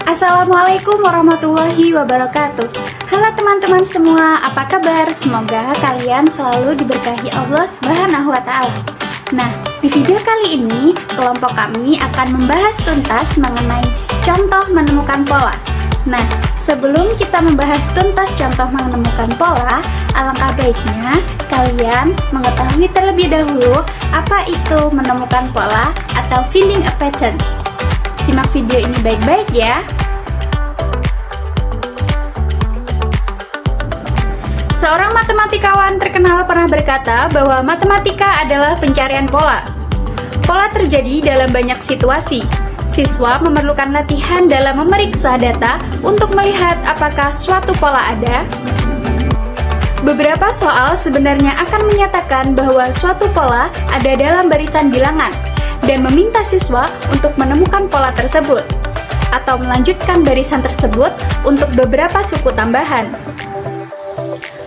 Assalamualaikum warahmatullahi wabarakatuh. Halo teman-teman semua, apa kabar? Semoga kalian selalu diberkahi Allah Subhanahu wa Ta'ala. Nah, di video kali ini kelompok kami akan membahas tuntas mengenai contoh menemukan pola. Nah, sebelum kita membahas tuntas contoh menemukan pola, alangkah baiknya kalian mengetahui terlebih dahulu apa itu menemukan pola atau finding a pattern. Simak video ini baik-baik ya. Seorang matematikawan terkenal pernah berkata bahwa matematika adalah pencarian pola. Pola terjadi dalam banyak situasi. Siswa memerlukan latihan dalam memeriksa data untuk melihat apakah suatu pola ada. Beberapa soal sebenarnya akan menyatakan bahwa suatu pola ada dalam barisan bilangan dan meminta siswa untuk menemukan pola tersebut atau melanjutkan barisan tersebut untuk beberapa suku tambahan.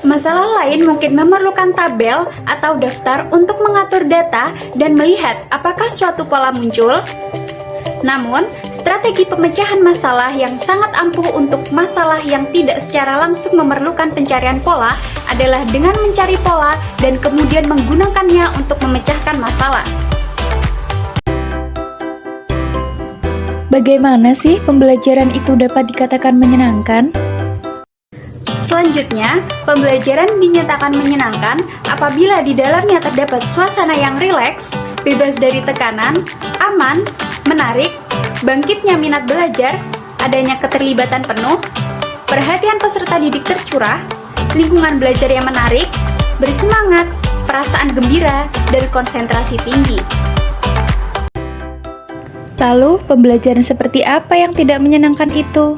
Masalah lain mungkin memerlukan tabel atau daftar untuk mengatur data dan melihat apakah suatu pola muncul. Namun, strategi pemecahan masalah yang sangat ampuh untuk masalah yang tidak secara langsung memerlukan pencarian pola adalah dengan mencari pola dan kemudian menggunakannya untuk memecahkan masalah. Bagaimana sih pembelajaran itu dapat dikatakan menyenangkan? Selanjutnya, pembelajaran dinyatakan menyenangkan apabila di dalamnya terdapat suasana yang rileks, bebas dari tekanan, aman, menarik, bangkitnya minat belajar, adanya keterlibatan penuh, perhatian peserta didik tercurah, lingkungan belajar yang menarik, bersemangat, perasaan gembira, dan konsentrasi tinggi. Lalu, pembelajaran seperti apa yang tidak menyenangkan itu?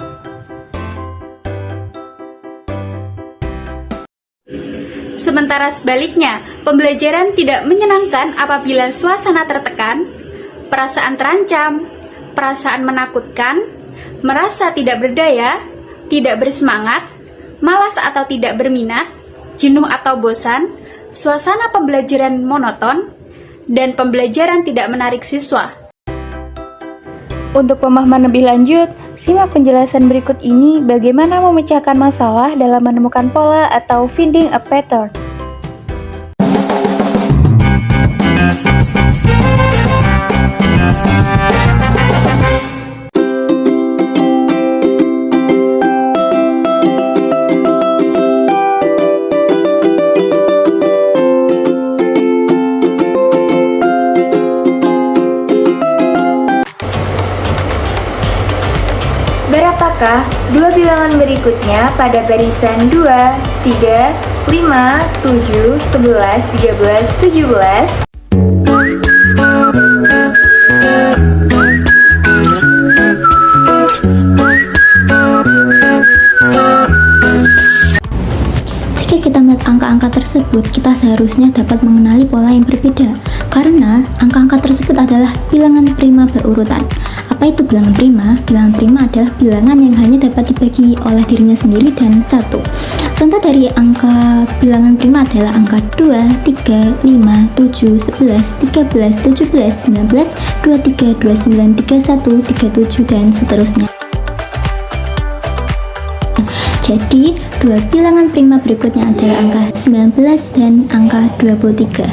Sementara sebaliknya, pembelajaran tidak menyenangkan apabila suasana tertekan, perasaan terancam, perasaan menakutkan, merasa tidak berdaya, tidak bersemangat, malas atau tidak berminat, jenuh atau bosan, suasana pembelajaran monoton, dan pembelajaran tidak menarik siswa. Untuk pemahaman lebih lanjut, simak penjelasan berikut ini bagaimana memecahkan masalah dalam menemukan pola atau finding a pattern. Berapakah dua bilangan berikutnya pada barisan 2, 3, 5, 7, 11, 13, 17? Jika kita melihat angka-angka tersebut, kita seharusnya dapat mengenali pola yang berbeda, karena angka-angka tersebut adalah bilangan prima berurutan. Apa itu bilangan prima? Bilangan prima adalah bilangan yang hanya dapat dibagi oleh dirinya sendiri dan satu. Contoh dari angka bilangan prima adalah angka 2, 3, 5, 7, 11, 13, 17, 19, 23, 29, 31, 37, dan seterusnya. Jadi, dua bilangan prima berikutnya adalah angka 19 dan angka 23.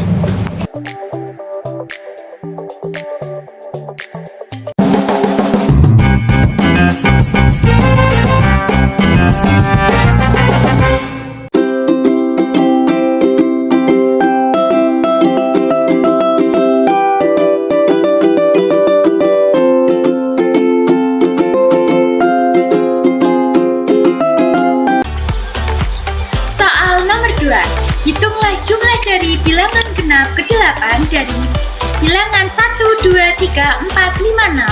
Soal nomor 2. Hitunglah jumlah dari bilangan genap ke-8 dari bilangan 1, 2, 3, 4, 5, 6.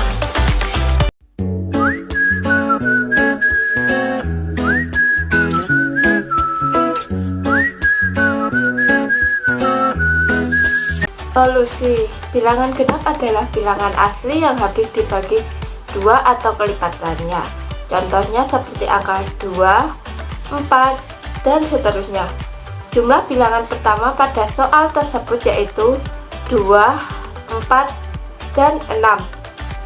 Solusi. Bilangan genap adalah bilangan asli yang habis dibagi 2 atau kelipatannya. Contohnya seperti angka 2, 4, dan seterusnya. Jumlah bilangan pertama pada soal tersebut yaitu 2, 4, dan 6.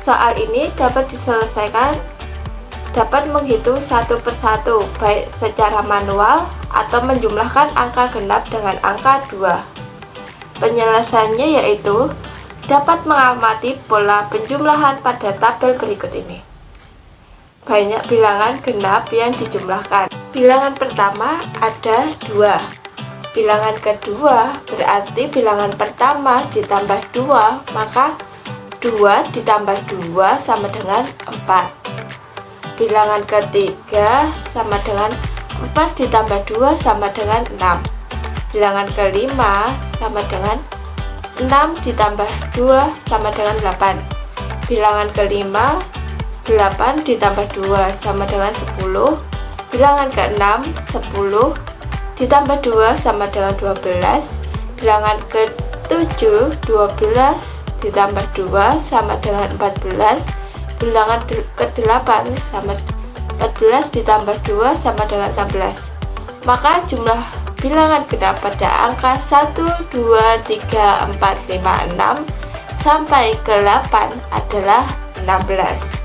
Soal ini dapat diselesaikan dapat menghitung satu persatu, baik secara manual atau menjumlahkan angka genap dengan angka 2. Penyelesaiannya yaitu dapat mengamati pola penjumlahan pada tabel berikut ini. Banyak bilangan genap yang dijumlahkan. Bilangan pertama ada 2. Bilangan kedua berarti bilangan pertama ditambah 2, maka 2 ditambah 2 sama dengan 4. Bilangan ketiga sama dengan 4 ditambah 2 sama dengan 6. Bilangan kelima sama dengan 6 ditambah 2 sama dengan 8. Bilangan kelima 8 ditambah 2 sama dengan 10. Bilangan keenam 10 ditambah 2 sama dengan 12. Bilangan ke-7 12 ditambah 2 sama dengan 14. Bilangan ke-8 sama 14 ditambah 2 sama dengan 16. Maka jumlah bilangan genap pada angka 1, 2, 3, 4, 5, 6 sampai ke 8 adalah 16.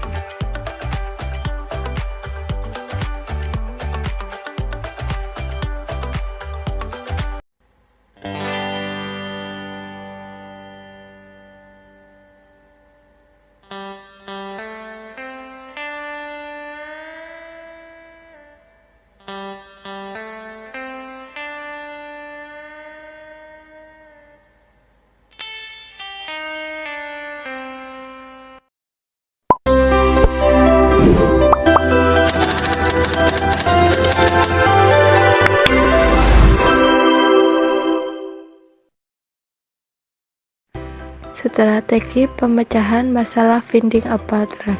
Strategi pemecahan masalah finding a pattern.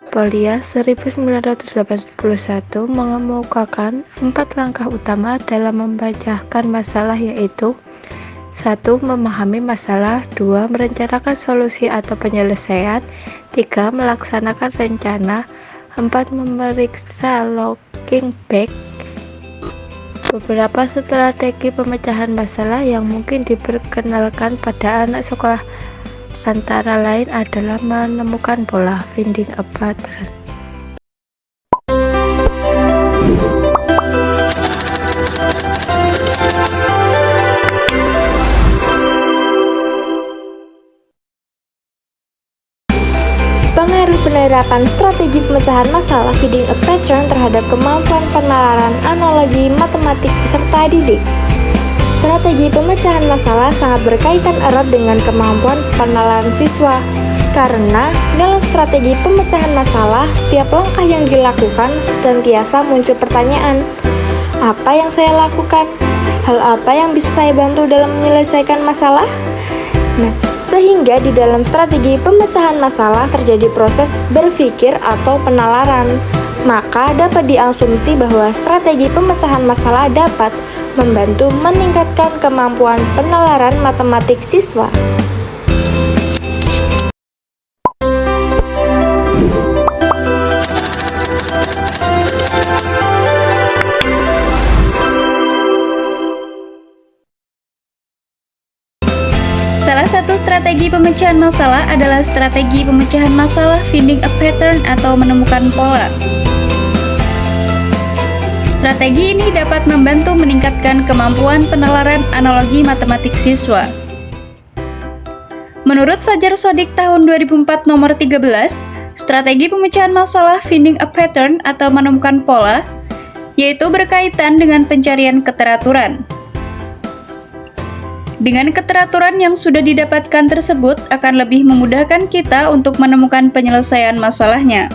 Polya 1981 mengemukakan 4 langkah utama dalam memecahkan masalah, yaitu 1. Memahami masalah, 2. Merencanakan solusi atau penyelesaian, 3. Melaksanakan rencana, 4. Memeriksa looking back. Beberapa strategi pemecahan masalah yang mungkin diperkenalkan pada anak sekolah antara lain adalah menemukan pola, finding a pattern. Pengaruh penerapan strategi pemecahan masalah finding a pattern terhadap kemampuan penalaran analogi matematik peserta didik. Strategi pemecahan masalah sangat berkaitan erat dengan kemampuan penalaran siswa. Karena dalam strategi pemecahan masalah, setiap langkah yang dilakukan senantiasa muncul pertanyaan, apa yang saya lakukan? Hal apa yang bisa saya bantu dalam menyelesaikan masalah? Nah, sehingga di dalam strategi pemecahan masalah terjadi proses berpikir atau penalaran. Maka dapat diasumsi bahwa strategi pemecahan masalah dapat membantu meningkatkan kemampuan penalaran matematik siswa. Salah satu strategi pemecahan masalah adalah strategi pemecahan masalah finding a pattern atau menemukan pola. Strategi ini dapat membantu meningkatkan kemampuan penalaran analogi matematik siswa. Menurut Fajar Shodiq tahun 2004 nomor 13, strategi pemecahan masalah finding a pattern atau menemukan pola, yaitu berkaitan dengan pencarian keteraturan. Dengan keteraturan yang sudah didapatkan tersebut akan lebih memudahkan kita untuk menemukan penyelesaian masalahnya.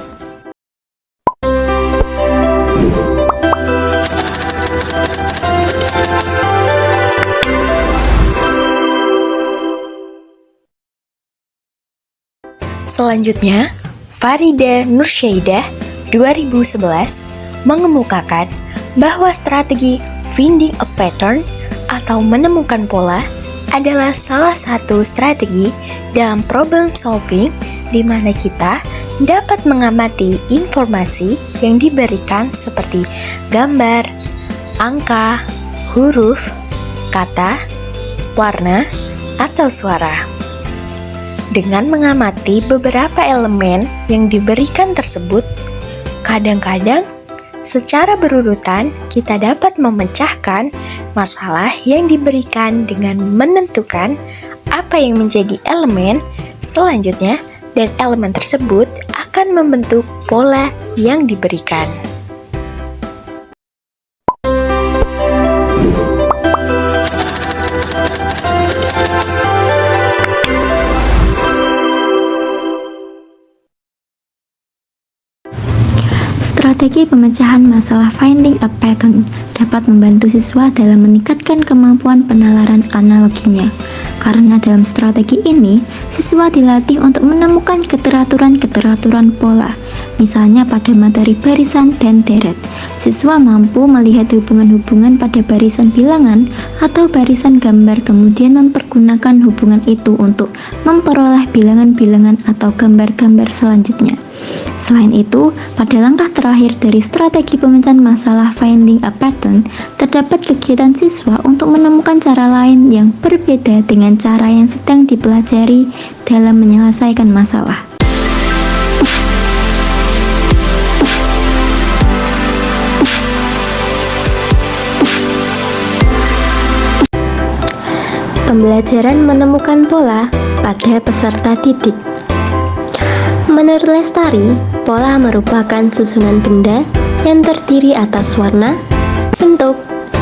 Selanjutnya, Farida Nursyaidah 2011 mengemukakan bahwa strategi finding a pattern atau menemukan pola adalah salah satu strategi dalam problem solving di mana kita dapat mengamati informasi yang diberikan seperti gambar, angka, huruf, kata, warna, atau suara. Dengan mengamati beberapa elemen yang diberikan tersebut, Kadang-kadang, secara berurutan kita dapat memecahkan masalah yang diberikan dengan menentukan apa yang menjadi elemen selanjutnya, dan elemen tersebut akan membentuk pola yang diberikan. Strategi pemecahan masalah finding a pattern dapat membantu siswa dalam meningkatkan kemampuan penalaran analoginya. Karena dalam strategi ini, siswa dilatih untuk menemukan keteraturan-keteraturan pola. Misalnya pada materi barisan dan deret, siswa mampu melihat hubungan-hubungan pada barisan bilangan atau barisan gambar, kemudian mempergunakan hubungan itu untuk memperoleh bilangan-bilangan atau gambar-gambar selanjutnya. Selain itu, pada langkah terakhir dari strategi pemecahan masalah finding a pattern, terdapat kegiatan siswa untuk menemukan cara lain yang berbeda dengan cara yang sedang dipelajari dalam menyelesaikan masalah. Pembelajaran menemukan pola pada peserta didik. Menurut Lestari, pola merupakan susunan benda yang terdiri atas warna, bentuk,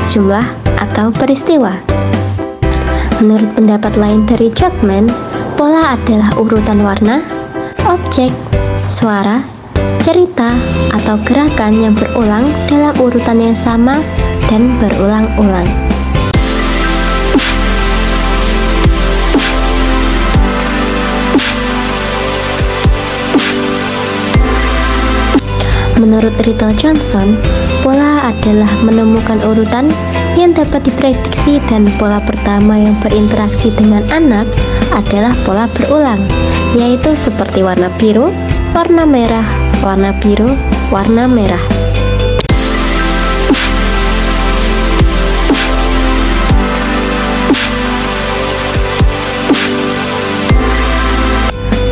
jumlah, atau peristiwa. Menurut pendapat lain dari Jokman, pola adalah urutan warna, objek, suara, cerita, atau gerakan yang berulang dalam urutan yang sama dan berulang-ulang. Menurut Rita Johnson, pola adalah menemukan urutan yang dapat diprediksi, dan pola pertama yang berinteraksi dengan anak adalah pola berulang, yaitu seperti warna biru, warna merah, warna biru, warna merah.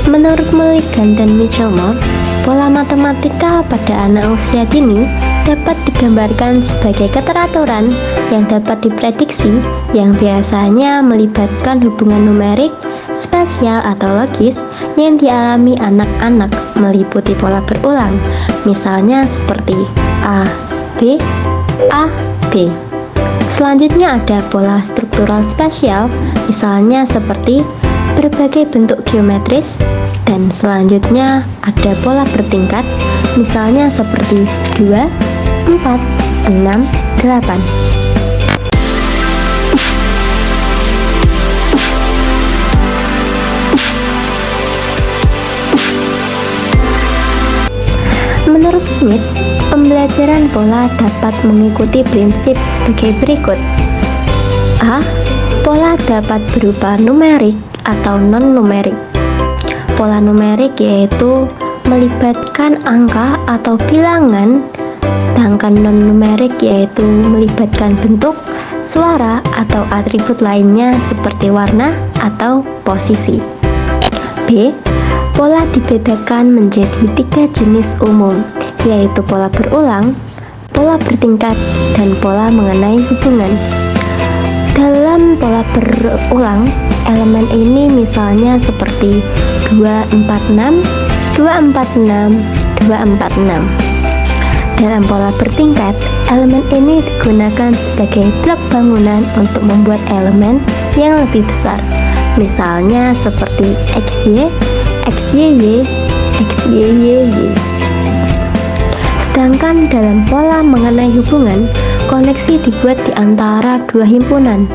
Menurut Mulligan dan Michelmore, pola matematika pada anak usia dini dapat digambarkan sebagai keteraturan yang dapat diprediksi, yang biasanya melibatkan hubungan numerik, spasial atau logis yang dialami anak-anak, meliputi pola berulang, misalnya seperti A, B, A, B. Selanjutnya ada pola struktural spasial, misalnya seperti berbagai bentuk geometris, dan selanjutnya ada pola bertingkat, misalnya seperti 2, 4, 6, 8. Menurut Smith, pembelajaran pola dapat mengikuti prinsip sebagai berikut. A. Pola dapat berupa numerik atau non-numerik. Pola numerik yaitu melibatkan angka atau bilangan, sedangkan non-numerik yaitu melibatkan bentuk, suara, atau atribut lainnya seperti warna atau posisi. B. Pola dibedakan menjadi 3 jenis umum, yaitu pola berulang, pola bertingkat, dan pola mengenai hubungan. Dalam pola berulang, elemen ini misalnya seperti 246, 246, 246. Dalam pola bertingkat, elemen ini digunakan sebagai blok bangunan untuk membuat elemen yang lebih besar, misalnya seperti XY, XYY, XYYY. Sedangkan dalam pola mengenai hubungan, koneksi dibuat di antara dua himpunan,